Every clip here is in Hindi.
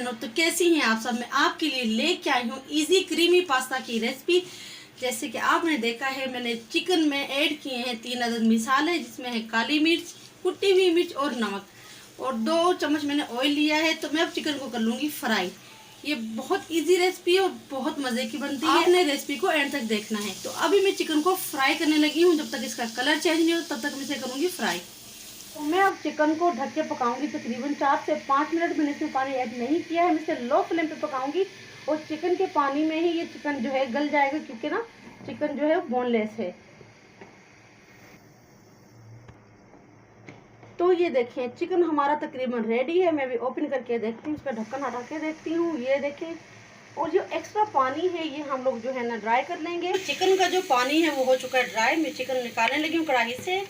बहनों, तो कैसी हैं आप सब। मैं आपके लिए लेके आई हूँ इजी क्रीमी पास्ता की रेसिपी। जैसे कि आपने देखा है, मैंने चिकन में ऐड किए हैं 3 अदद मिसाले, जिसमें है काली मिर्च, कुटी हुई मिर्च और नमक, और 2 चम्मच मैंने ऑयल लिया है। तो मैं अब चिकन को कर लूँगी फ्राई। ये बहुत इजी रेसिपी है और बहुत मज़े की बनती है। आपने रेसिपी को एंड तक देखना है। तो अभी मैं चिकन को फ्राई करने लगी हूँ। जब तक इसका कलर चेंज नहीं हो तब तक मैं इसे करूँगी फ्राई। तो मैं अब चिकन को ढक के पकाऊंगी तकरीबन 4 से 5 मिनट। मैंने इसमें पानी ऐड नहीं किया है। मैं इसे लो फ्लेम पे पकाऊंगी और चिकन के पानी में ही ये चिकन जो है गल जाएगा, क्योंकि ना चिकन जो है बोनलेस है। तो ये देखें, चिकन हमारा तकरीबन रेडी है। मैं भी ओपन करके देखती हूँ, इसका ढक्कन हटा के देखती हूँ। ये देखें, और जो एक्स्ट्रा पानी है ये हम लोग जो है ना ड्राई कर लेंगे। चिकन का जो पानी है वो हो चुका है ड्राई। मैं चिकन निकालने लगी हूँ कढ़ाई से।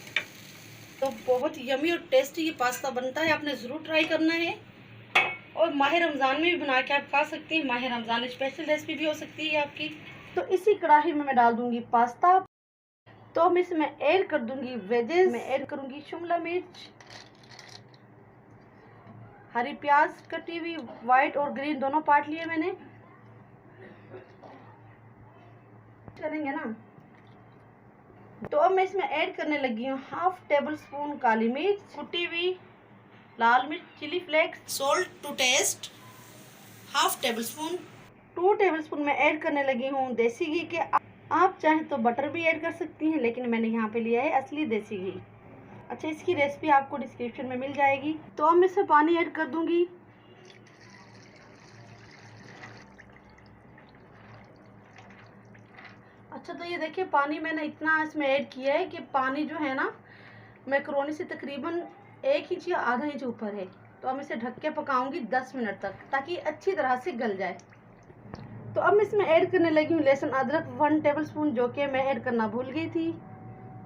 तो बहुत यमी और टेस्टी ये पास्ता बनता है, आपने ज़रूर ट्राई करना है। और माह रमज़ान में भी बना के आप खा सकती हैं। माह रमज़ान स्पेशल रेसिपी भी हो सकती है आपकी। तो इसी कढ़ाई में मैं डाल दूंगी पास्ता। तो मैं इसमें ऐड कर दूंगी वेजेस। मैं ऐड करूंगी शिमला मिर्च, हरी प्याज कटी हुई, वाइट और ग्रीन दोनों पार्ट लिए मैंने। करेंगे ना। तो अब मैं इसमें ऐड करने लगी हूँ 1/2 टेबल स्पून काली मिर्च, कुटी हुई लाल मिर्च, chilli flakes, salt to taste 1/2 tablespoon. 2 tablespoon मैं ऐड करने लगी हूँ देसी घी के। आप चाहें तो बटर भी ऐड कर सकती हैं, लेकिन मैंने यहाँ पे लिया है असली देसी घी। अच्छा, इसकी रेसिपी आपको डिस्क्रिप्शन में मिल जाएगी। तो अब मैं इसमें पानी ऐड कर दूंगी। अच्छा, तो ये देखिए, पानी मैंने इतना इसमें ऐड किया है कि पानी जो है ना मैक्रोनी से तकरीबन 1 इंच या आधा इंच ऊपर है। तो अब इसे ढक के पकाऊंगी 10 मिनट तक, ताकि अच्छी तरह से गल जाए। तो अब मैं इसमें ऐड करने लगी हूँ लहसुन अदरक 1 टेबल स्पून, जो कि मैं ऐड करना भूल गई थी।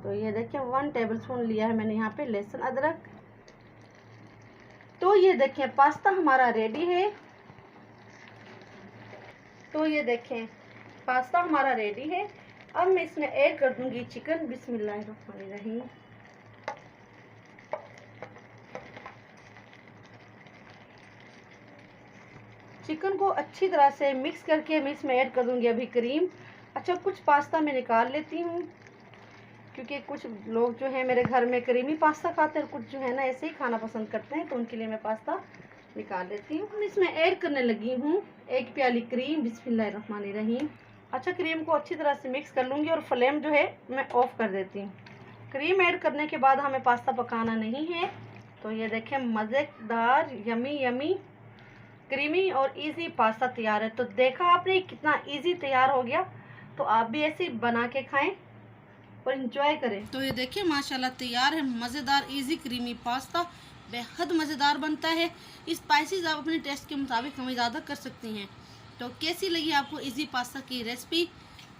तो ये देखिए 1 टेबल स्पून लिया है मैंने यहाँ पे लहसुन अदरक। तो ये देखें, पास्ता हमारा रेडी है। तो ये देखें, पास्ता हमारा रेडी है। अब मैं इसमें ऐड कर दूंगी चिकन। बिस्मिल्लाहिर्रहमानिर्रहीम। चिकन को अच्छी तरह से मिक्स करके मैं इसमें ऐड कर दूंगी अभी क्रीम। अच्छा, कुछ पास्ता मैं निकाल लेती हूँ, क्योंकि कुछ लोग जो है मेरे घर में क्रीमी पास्ता खाते हैं और कुछ जो है ना ऐसे ही खाना पसंद करते हैं। तो उनके लिए मैं पास्ता निकाल लेती हूँ। मैं इसमें ऐड करने लगी हूँ 1 प्याली क्रीम। बिस्मिल्लाहिर्रहमानिर्रहीम। अच्छा, क्रीम को अच्छी तरह से मिक्स कर लूँगी और फ्लेम जो है मैं ऑफ कर देती हूँ। क्रीम ऐड करने के बाद हमें पास्ता पकाना नहीं है। तो ये देखें, मज़ेदार यमी यमी क्रीमी और इजी पास्ता तैयार है। तो देखा आपने कितना इजी तैयार हो गया। तो आप भी ऐसे बना के खाएं और इंजॉय करें। तो ये देखिए, माशाल्लाह तैयार है मज़ेदार इजी क्रीमी पास्ता। बेहद मज़ेदार बनता है। स्पाइसेस आप अपने टेस्ट के मुताबिक कमी ज़्यादा कर सकती हैं। तो कैसी लगी आपको इजी पास्ता की रेसिपी।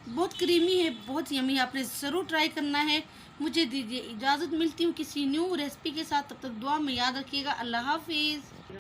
बहुत क्रीमी है, बहुत यमी, आपने ज़रूर ट्राई करना है। मुझे दीजिए इजाज़त, मिलती हूँ किसी न्यू रेसिपी के साथ। तब तक दुआ में याद रखिएगा। अल्लाह हाफिज़।